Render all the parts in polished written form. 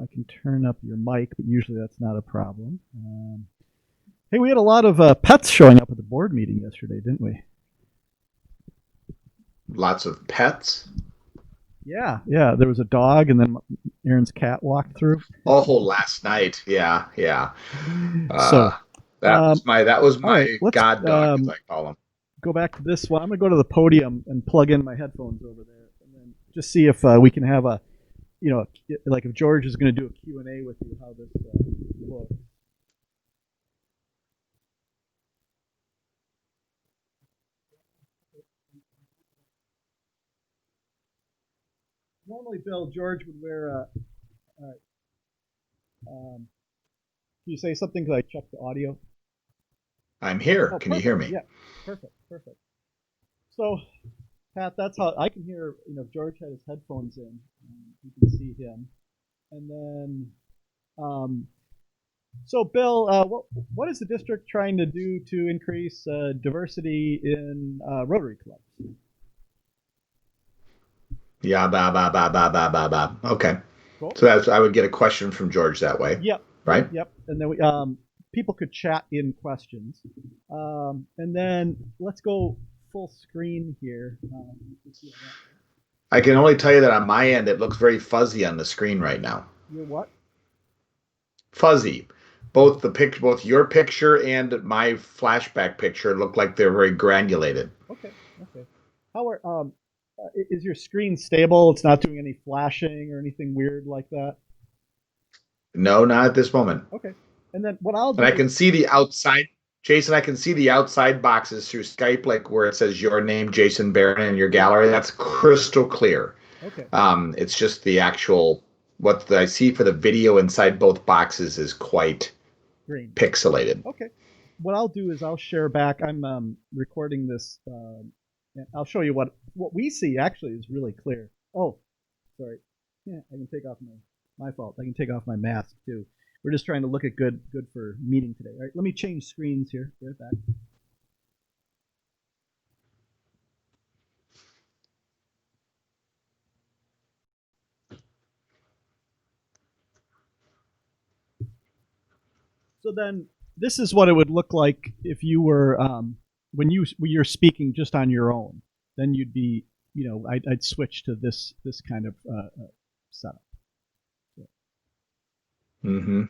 I can turn up your mic, but usually that's not a problem. Hey, we had a lot of pets showing up at the board meeting yesterday, didn't we? Lots of pets. Yeah, yeah. There was a dog, and then Aaron's cat walked through. Oh, last night. Yeah, yeah. So, Uh, that was all right, my let's god dog, as I call him. go back to this one. I'm gonna go to the podium and plug in my headphones over there, and then just see if we can have a, like if George is going to do a Q&A with you, how this looks. Normally, Bill, George would wear a. All right. Can you say something? Because I checked the audio. I'm here. Oh, Can you hear perfect. me? Yeah, perfect, perfect. So, Pat, that's how I can hear. George had his headphones in. You can see him, and then, so Bill, what is the district trying to do to increase diversity in Rotary clubs? Yeah, ba ba ba ba ba ba ba. Okay. Cool. So I would get a question from George that way, Yep. right? Yep. And then people could chat in questions, and then let's go full screen here. I can only tell you that on my end, it looks very fuzzy on the screen right now. Your what? Fuzzy. Both your picture and my flashback picture look like they're very granulated. Okay. Okay. How are is your screen stable? It's not doing any flashing or anything weird like that. No, not at this moment. Okay. And then what I'll And do I is can see the outside, Jason. I can see the outside boxes through Skype, like where it says your name, Jason Barron, in your gallery. That's crystal clear. okay. It's just the actual what I see for the video inside both boxes is quite Green. pixelated. Okay. What I'll do is I'll share back. I'm recording this. And I'll show you what we see. Actually, is really clear. Oh, sorry. Yeah, I can take off my fault. I can take off my mask too. We're just trying to look at good for meeting today. All right. Let me change screens here. Right back. So then this is what it would look like if you were when you're speaking just on your own. Then you'd be, I'd switch to this kind of setup. Mm-hmm.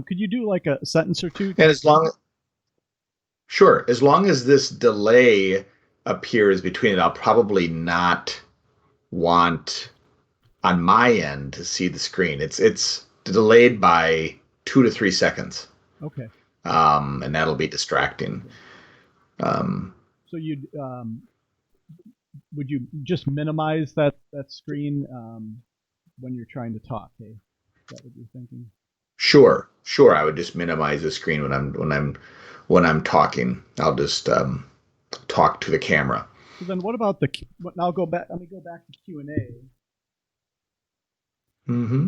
Could you do like a sentence or two? And as long as this delay appears between it, I'll probably not want on my end to see the screen. It's delayed by 2 to 3 seconds. Okay. And that'll be distracting. So would you just minimize that screen when you're trying to talk? Hey, is that what you're thinking? Sure. I would just minimize the screen when I'm talking. I'll just talk to the camera. So then, what about I'll go back. Let me go back to Q&A. Mm-hmm.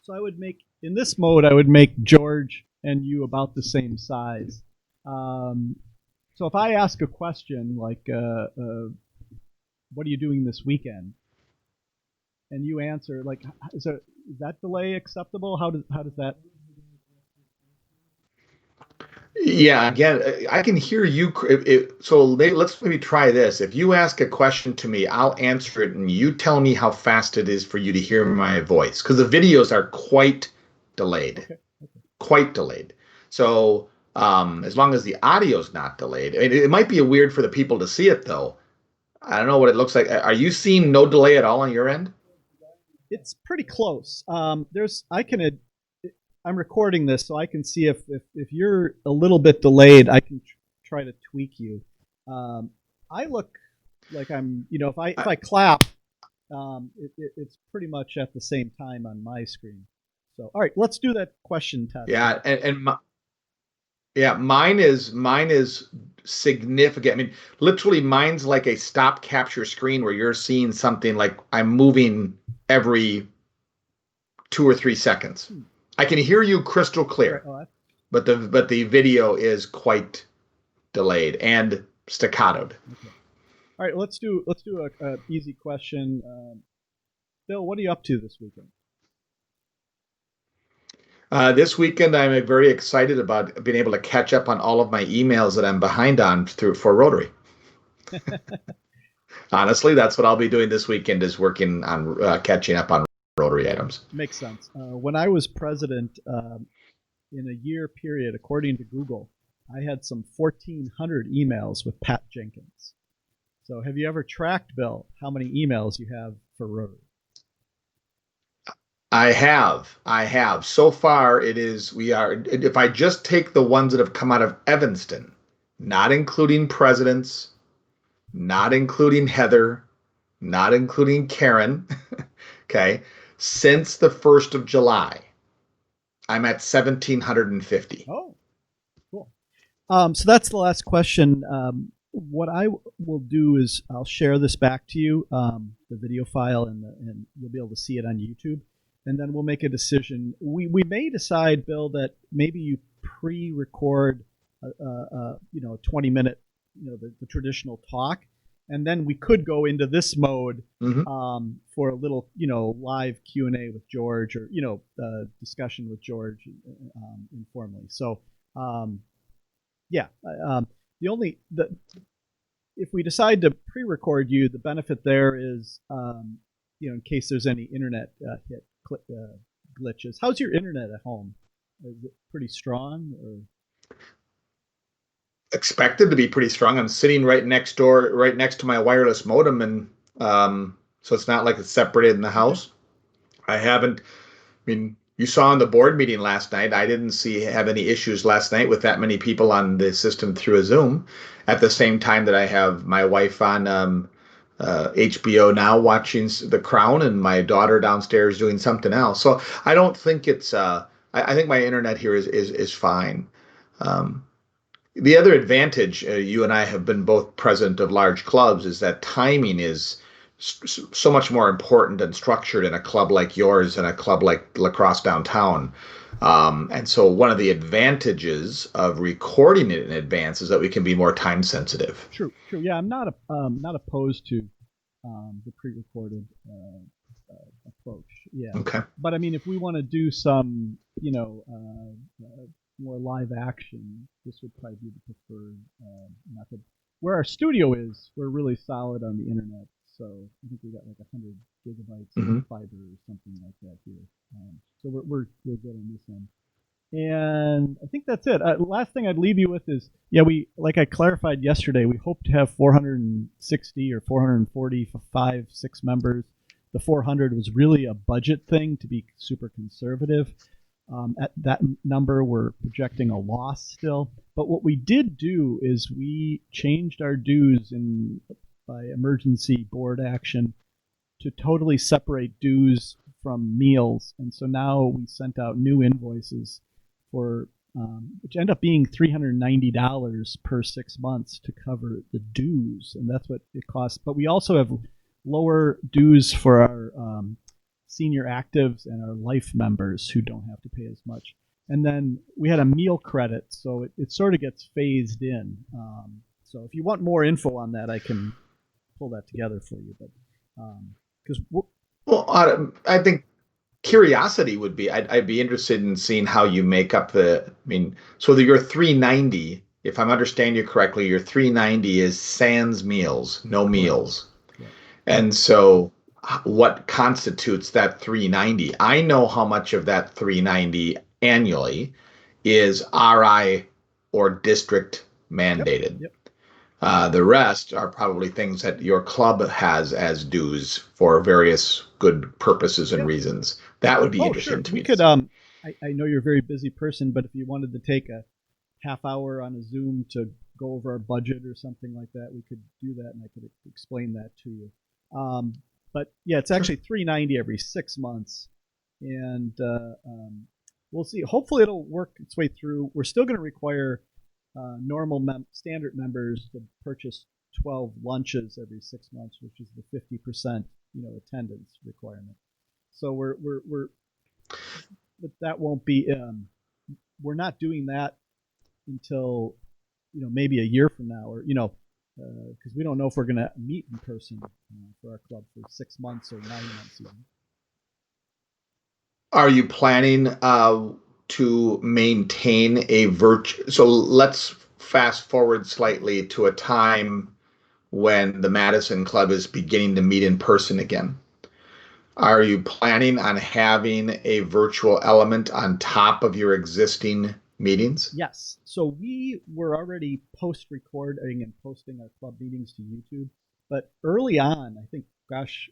So in this mode, I would make George and you about the same size. So if I ask a question like, "What are you doing this weekend?" and you answer, like, is that delay acceptable? How does that? Yeah, again, I can hear you. Let's maybe try this. If you ask a question to me, I'll answer it, and you tell me how fast it is for you to hear my voice, because the videos are quite delayed, Okay. quite delayed. So as long as the audio's not delayed, it might be weird for the people to see it, though. I don't know what it looks like. Are you seeing no delay at all on your end? It's pretty close. I'm recording this, so I can see if you're a little bit delayed, I can try to tweak you. I look like I'm, if I clap, it's pretty much at the same time on my screen. So, all right, let's do that question test. Yeah, yeah, mine is significant. I mean, literally, mine's like a stop capture screen where you're seeing something like I'm moving every 2 or 3 seconds. I can hear you crystal clear, Oh, but the video is quite delayed and staccatoed. Okay. All right, let's do a easy question. Bill, what are you up to this weekend? This weekend, I'm very excited about being able to catch up on all of my emails that I'm behind on for Rotary. Honestly, that's what I'll be doing this weekend is working on catching up on Rotary items. Makes sense. When I was president, in a year period, according to Google, I had some 1,400 emails with Pat Jenkins. So have you ever tracked, Bill, how many emails you have for Rotary? I have. So far, if I just take the ones that have come out of Evanston, not including presidents, not including Heather, not including Karen, okay, since the 1st of July, I'm at 1,750. Oh, cool. So that's the last question. What I will do is I'll share this back to you, the video file, and you'll be able to see it on YouTube. And then we'll make a decision. We may decide, Bill, that maybe you pre-record, 20-minute, the traditional talk, and then we could go into this mode for a little, live Q&A with George, or discussion with George informally. So, if we decide to pre-record you, the benefit there is, in case there's any internet glitches. How's your internet at home? Is it pretty strong? Or? Expected to be pretty strong. I'm sitting right next to my wireless modem, and so it's not like it's separated in the house. Okay. You saw in the board meeting last night, I didn't have any issues last night with that many people on the system through a Zoom. At the same time that I have my wife on HBO now watching The Crown, and my daughter downstairs doing something else. So I don't think it's. I think my internet here is fine. The other advantage, you and I have been both president of large clubs, is that timing is so much more important and structured in a club like yours and a club like Lacrosse Downtown. And so one of the advantages of recording it in advance is that we can be more time sensitive. True. Yeah, I'm not opposed to the pre-recorded approach. Yeah. Okay. But if we want to do some, more live action, this would probably be the preferred method. Where our studio is, we're really solid on the internet. So I think we got like 100 gigabytes of fiber or something like that here. So we're good on this end. And I think that's it. Last thing I'd leave you with is, we, like I clarified yesterday, we hope to have 460 or 440 for 5-6 members. The 400 was really a budget thing to be super conservative. At that number, we're projecting a loss still. But what we did do is we changed our dues by emergency board action to totally separate dues from meals. And so now we sent out new invoices for which end up being $390 per 6 months to cover the dues, and that's what it costs. But we also have lower dues for our senior actives and our life members who don't have to pay as much. And then we had a meal credit, so it sort of gets phased in. So if you want more info on that, I can pull that together for you. But I think curiosity would be, I'd be interested in seeing how you make up so that your 390, if I'm understanding you correctly, your 390 is sans meals, no meals. Yeah. And so what constitutes that 390? I know how much of that 390 annually is RI or district mandated. Yep. The rest are probably things that your club has as dues for various good purposes and reasons. That would be interesting to me. We could. I know you're a very busy person, but if you wanted to take a half hour on a Zoom to go over our budget or something like that, we could do that, and I could explain that to you. But yeah, it's actually $390 every 6 months, and we'll see. Hopefully, it'll work its way through. We're still going to require normal standard members to purchase 12 lunches every 6 months, which is the 50% attendance requirement. So but that won't be. We're not doing that until maybe a year from now, or because we don't know if we're going to meet in person for our club for 6 months or 9 months even. Are you planning to maintain a virtual? So let's fast forward slightly to a time when the Madison Club is beginning to meet in person again. Are you planning on having a virtual element on top of your existing meetings? Yes. So we were already post-recording and posting our club meetings to YouTube. But early on, I think, gosh,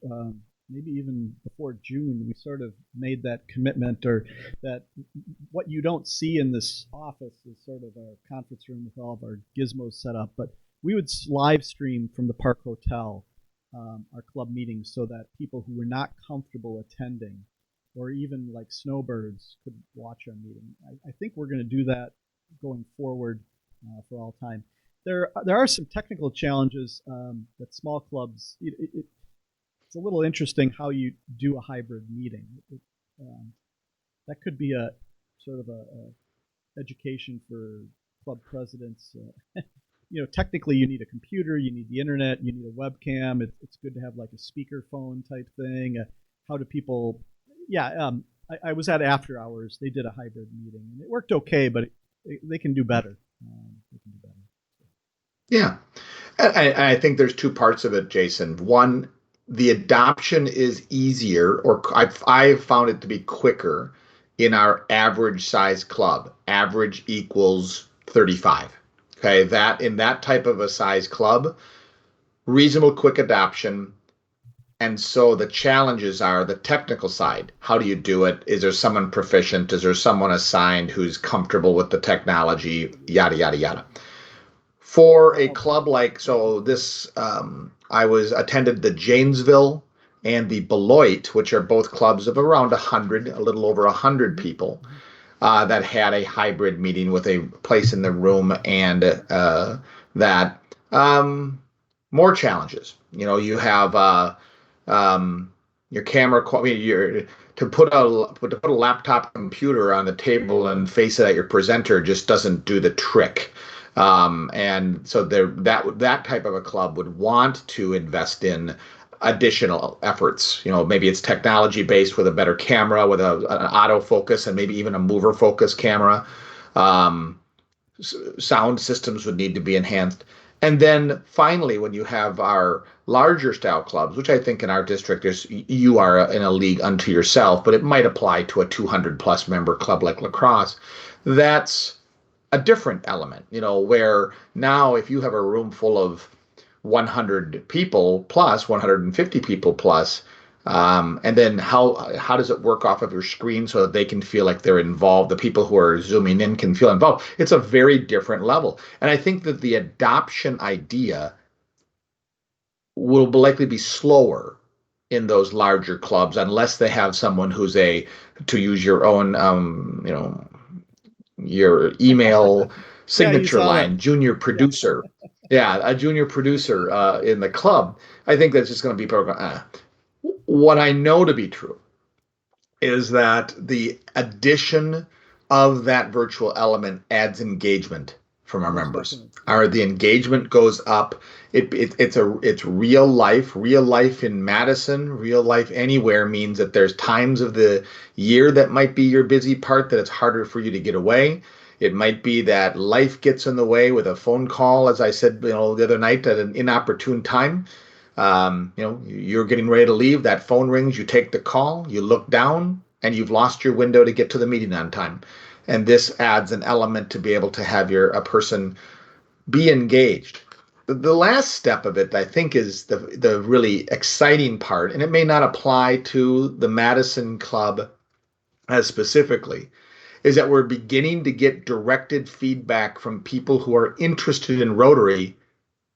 maybe even before June, we sort of made that commitment, or that what you don't see in this office is sort of a conference room with all of our gizmos set up. But we would live stream from the Park Hotel our club meetings, so that people who were not comfortable attending, or even like snowbirds, could watch our meeting. I think we're going to do that going forward for all time. There are some technical challenges that small clubs. It's a little interesting how you do a hybrid meeting. That could be a sort of a education for club presidents. Technically you need a computer, you need the internet, you need a webcam. It's good to have like a speakerphone type thing. How do people? Yeah, I was at After Hours. They did a hybrid meeting, and it worked okay, but they can do better. Yeah, and I think there's two parts of it, Jason. One, the adoption is easier, or I've found it to be quicker in our average size club. Average equals 35. Okay, that in that type of a size club, reasonable quick adoption. And so the challenges are the technical side. How do you do it? Is there someone proficient? Is there someone assigned who's comfortable with the technology? Yada, yada, yada. For a club like, so this, I attended the Janesville and the Beloit, which are both clubs of around 100, a little over 100 people. That had a hybrid meeting with a place in the room, and that more challenges. You have your camera. To put a laptop computer on the table and face it at your presenter just doesn't do the trick. And so that type of a club would want to invest in additional efforts. Maybe it's technology based with a better camera, with an autofocus, and maybe even a mover focus camera. Sound systems would need to be enhanced. And then finally, when you have our larger style clubs, which I think in our district you are in a league unto yourself, but it might apply to a 200 plus member club like Lacrosse. That's a different element, where now if you have a room full of 100 people plus, 150 people plus, and then how does it work off of your screen so that they can feel like they're involved? The people who are zooming in can feel involved. It's a very different level. And I think that the adoption idea will likely be slower in those larger clubs unless they have someone who's to use your own, your email signature line, junior producer. Yeah, a junior producer in the club. I think that's just going to be What I know to be true is that the addition of that virtual element adds engagement from our members. The engagement goes up. It's real life. Real life in Madison, real life anywhere means that there's times of the year that might be your busy part that it's harder for you to get away. It might be that life gets in the way with a phone call, as I said, the other night, at an inopportune time. You're getting ready to leave, that phone rings, you take the call, you look down, and you've lost your window to get to the meeting on time. And this adds an element to be able to have a person be engaged. The last step of it, I think, is the really exciting part, and it may not apply to the Madison Club as specifically, is that we're beginning to get directed feedback from people who are interested in Rotary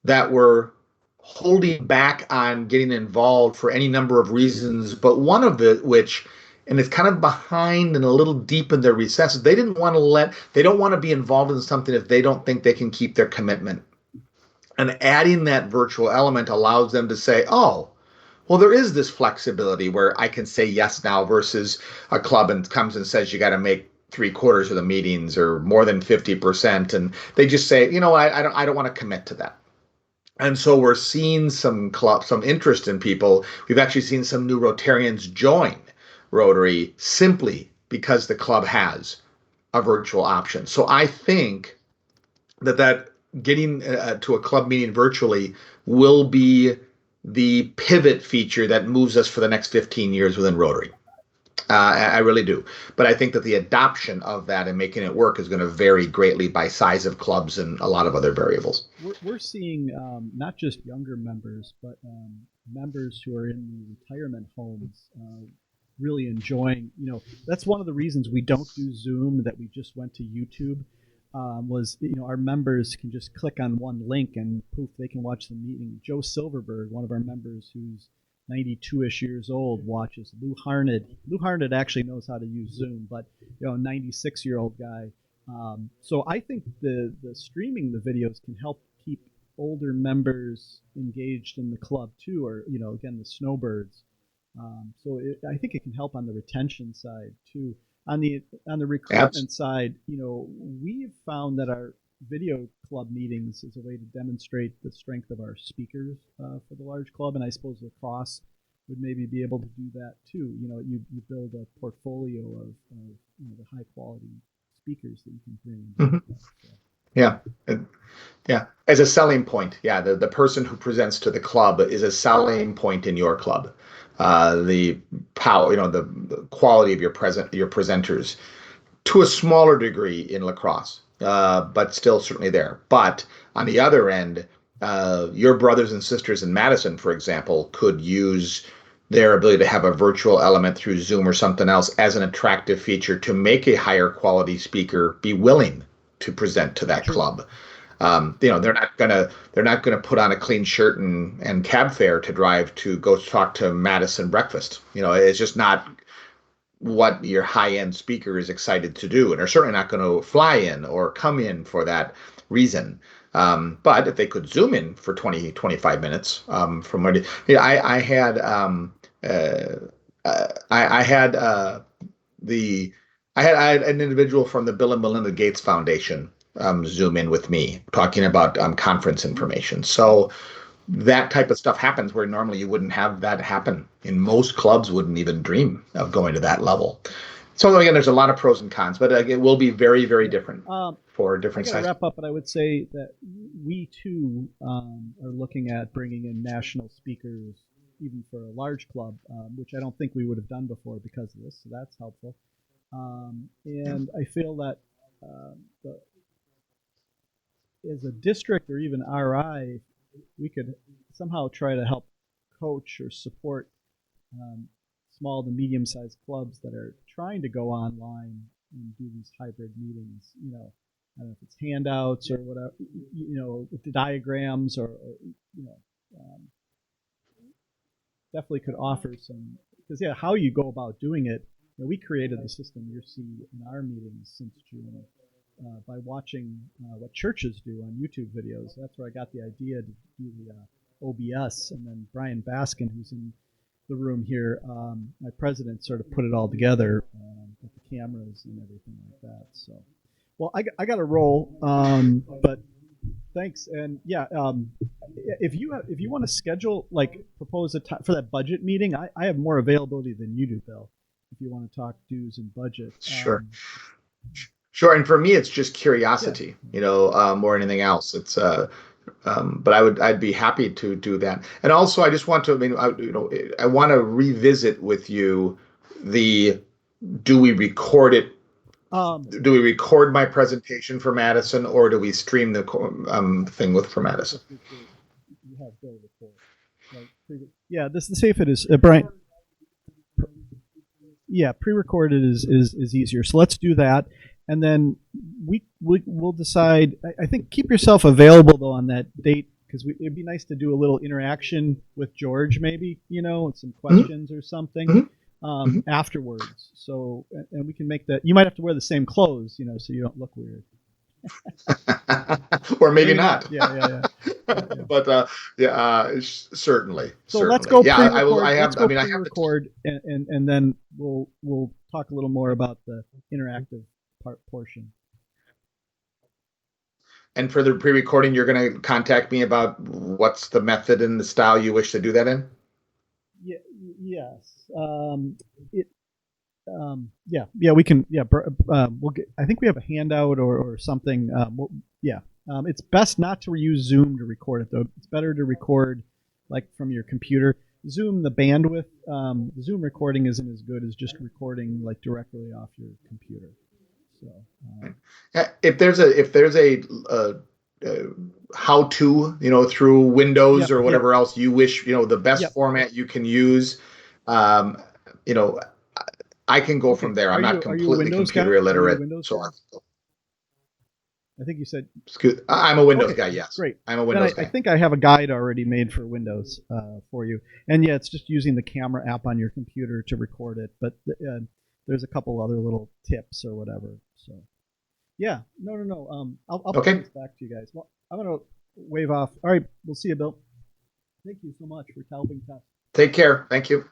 that were holding back on getting involved for any number of reasons, but one of which, and it's kind of behind and a little deep in their recesses, they don't want to be involved in something if they don't think they can keep their commitment. And adding that virtual element allows them to say, oh, well, there is this flexibility where I can say yes now versus a club and comes and says you got to make 3/4 of the meetings or more than 50%, and they just say, I don't want to commit to that. And so we're seeing some interest in people. We've actually seen some new Rotarians join Rotary simply because the club has a virtual option. So I think that getting to a club meeting virtually will be the pivot feature that moves us for the next 15 years within Rotary. I really do. But I think that the adoption of that and making it work is going to vary greatly by size of clubs and a lot of other variables. We're seeing not just younger members, but members who are in the retirement homes really enjoying. That's one of the reasons we don't do Zoom, that we just went to YouTube. Was our members can just click on one link and poof, they can watch the meeting. Joe Silverberg, one of our members who's 92-ish years old, watches. Lou Harned. Lou Harned actually knows how to use Zoom, but a 96-year-old guy. So I think the streaming the videos can help keep older members engaged in the club too, or again, the snowbirds. I think it can help on the retention side too. On the recruitment side, we've found that our video club meetings is a way to demonstrate the strength of our speakers for the large club, and I suppose lacrosse would maybe be able to do that too. You build a portfolio of the high quality speakers that you can bring. Mm-hmm. Yeah. Yeah. As a selling point. Yeah. The person who presents to the club is a selling point in your club. The power, the quality of your presenters, to a smaller degree in lacrosse, but still certainly there. But on the other end, your brothers and sisters in Madison, for example, could use their ability to have a virtual element through Zoom or something else as an attractive feature to make a higher quality speaker be willing to present to that club. They're not gonna put on a clean shirt and cab fare to drive to go talk to Madison breakfast. It's just not what your high-end speaker is excited to do, and they're certainly not going to fly in or come in for that reason. But if they could Zoom in for 20, 25 minutes, from what I had an individual from the Bill and Melinda Gates Foundation Zoom in with me talking about conference information. So that type of stuff happens where normally you wouldn't have that happen. And most clubs wouldn't even dream of going to that level. So again, there's a lot of pros and cons, but it will be very, very different for different sizes. I got to wrap up, but I would say that we too are looking at bringing in national speakers, even for a large club, which I don't think we would have done before because of this. So that's helpful. And I feel that as a district or even RI, we could somehow try to help coach or support small to medium-sized clubs that are trying to go online and do these hybrid meetings. I don't know if it's handouts or whatever, with the diagrams or definitely could offer some, because how you go about doing it. We created the system you see in our meetings since June by watching what churches do on YouTube videos. That's where I got the idea to do the OBS, and then Brian Baskin, who's in the room here, my president, sort of put it all together with the cameras and everything like that. So, well, I got to roll, but thanks. And if you want to schedule, propose a time for that budget meeting, I have more availability than you do, Bill. If you want to talk dues and budget, sure. Sure, and for me, it's just curiosity, more than anything else. It's, but I'd be happy to do that. And also, I just want to, I want to revisit with you do we record it? Do we record my presentation for Madison, or do we stream the thing for Madison? You have Bill record. Yeah, this is safe. It is, Brian. Yeah, pre-recorded is easier. So let's do that. And then we'll decide. I think keep yourself available though on that date, because it'd be nice to do a little interaction with George, maybe and some questions or something afterwards. So and we can make that. You might have to wear the same clothes, so you don't look weird. Or maybe not. Yeah. But certainly. So certainly. Let's go. Yeah, let's go pre-record, and then we'll talk a little more about the interactive portion. And for the pre-recording, you're going to contact me about what's the method and the style you wish to do that in? Yeah, yes. It. Yeah, we can. Yeah, we'll get. I think we have a handout or something. Yeah. It's best not to use Zoom to record it though. It's better to record like from your computer. Zoom, the bandwidth, the Zoom recording isn't as good as just recording like directly off your computer. So. If there's a how to, through Windows or whatever else you wish, the best format you can use, um, you know, I can go from there. I'm not completely computer illiterate, so I think you said. I'm a Windows guy. Yes, great. I'm a Windows guy. I think I have a guide already made for Windows for you, and yeah, it's just using the camera app on your computer to record it. But there's a couple other little tips or whatever. So. Yeah, no. I'll put this back to you guys. Well, I'm gonna wave off. All right, we'll see you, Bill. Thank you so much for helping test. Take care. Thank you.